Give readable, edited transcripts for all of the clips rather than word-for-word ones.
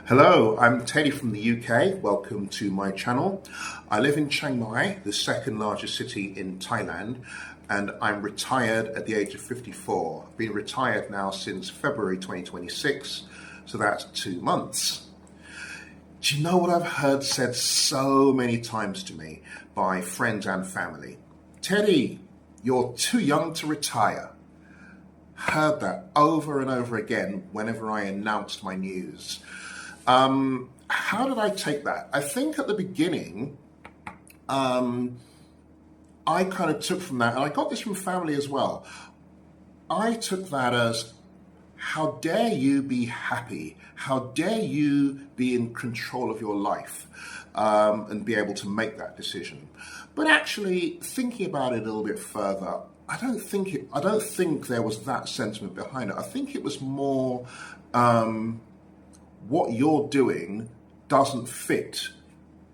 Hello, I'm Teddy from the UK. Welcome to my channel. I live in Chiang Mai, the second largest city in Thailand, and I'm retired at the age of 54. I've been retired now since February 2026, so that's 2 months. Do you know what I've heard said so many times to me by friends and family? Teddy, you're too young to retire. Heard that over and over again whenever I announced my news. How did I take that? I think at the beginning, I kind of took from that, and I got this from family as well. I took that as, how dare you be happy? How dare you be in control of your life and be able to make that decision? But actually, thinking about it a little bit further, I don't think there was that sentiment behind it. I think it was more what you're doing doesn't fit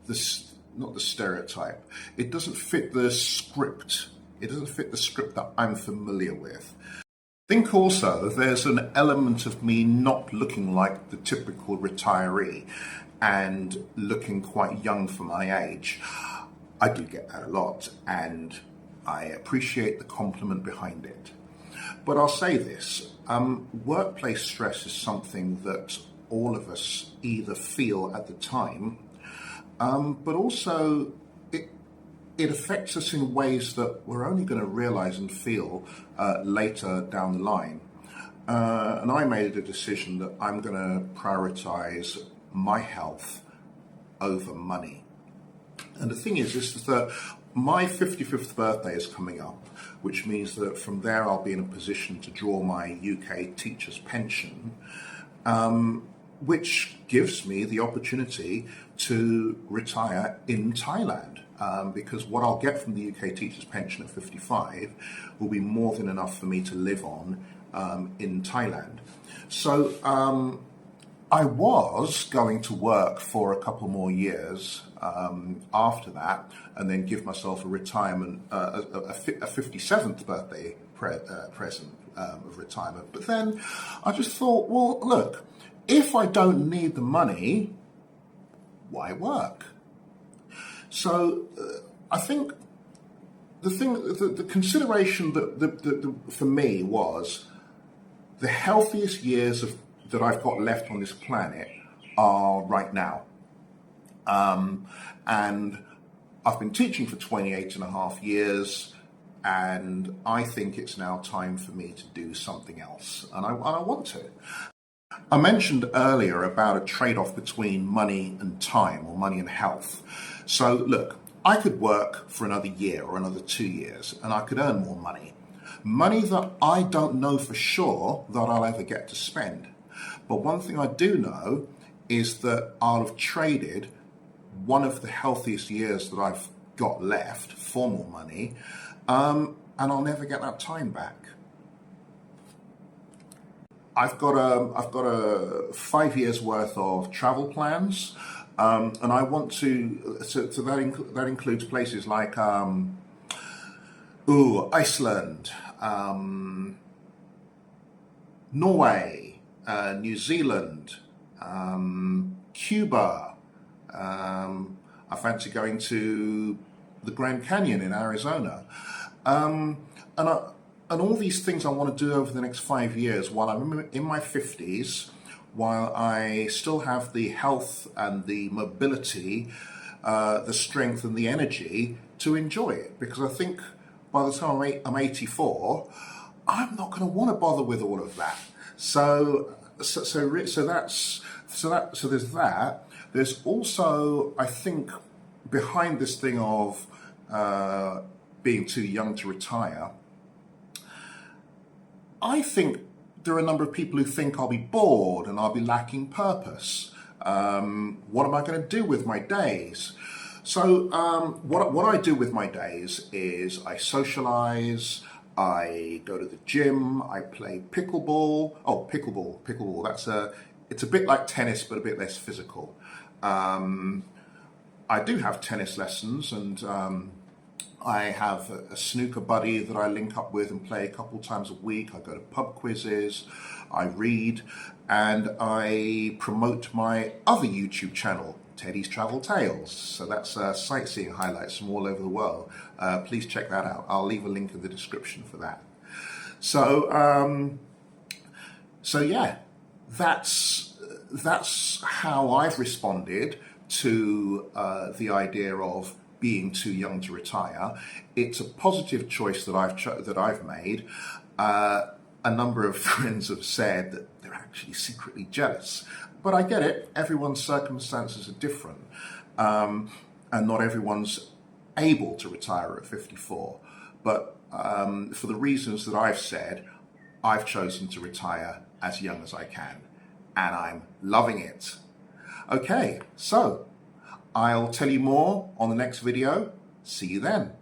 this, not the stereotype. It doesn't fit the script. It doesn't fit the script that I'm familiar with. I think also there's an element of me not looking like the typical retiree and looking quite young for my age. I do get that a lot, and I appreciate the compliment behind it. But I'll say this, workplace stress is something that all of us either feel at the time, but also it affects us in ways that we're only going to realize and feel later down the line. And I made a decision that I'm going to prioritize my health over money. And the thing is that my 55th birthday is coming up, which means that from there I'll be in a position to draw my UK teacher's pension, which gives me the opportunity to retire in Thailand, because what I'll get from the UK teacher's pension at 55 will be more than enough for me to live on in Thailand. So I was going to work for a couple more years after that, and then give myself a retirement, a 57th birthday present of retirement. But then I just thought, well, look, if I don't need the money, why work? So I think the consideration that for me was the healthiest years that I've got left on this planet are right now. And I've been teaching for 28 and a half years, and I think it's now time for me to do something else, and I want to. I mentioned earlier about a trade-off between money and time, or money and health. So look, I could work for another year or another 2 years, and I could earn more money. Money that I don't know for sure that I'll ever get to spend. But one thing I do know is that I'll have traded one of the healthiest years that I've got left for more money, and I'll never get that time back. I've got a 5 years worth of travel plans, and I want to. So that includes places like Iceland, Norway, New Zealand, Cuba. I fancy going to the Grand Canyon in Arizona, and all these things I want to do over the next 5 years while I'm in my 50s, while I still have the health and the mobility, the strength and the energy to enjoy it. Because I think by the time I'm 84, I'm not going to want to bother with all of that. So there's that. There's also, I think, behind this thing of being too young to retire, I think there are a number of people who think I'll be bored and I'll be lacking purpose. What am I going to do with my days? So what I do with my days is I socialize, I go to the gym, I play pickleball. Oh, pickleball. It's a bit like tennis, but a bit less physical. I do have tennis lessons, and I have a snooker buddy that I link up with and play a couple times a week. I go to pub quizzes, I read, and I promote my other YouTube channel, Teddy's Travel Tales. So that's sightseeing highlights from all over the world. Please check that out. I'll leave a link in the description for that. So, so yeah, that's how I've responded to the idea of being too young to retire. It's a positive choice that I've made. A number of friends have said that they're actually secretly jealous, but I get it. Everyone's circumstances are different, and not everyone's able to retire at 54. But for the reasons that I've said, I've chosen to retire as young as I can, and I'm loving it. Okay, so I'll tell you more on the next video. See you then.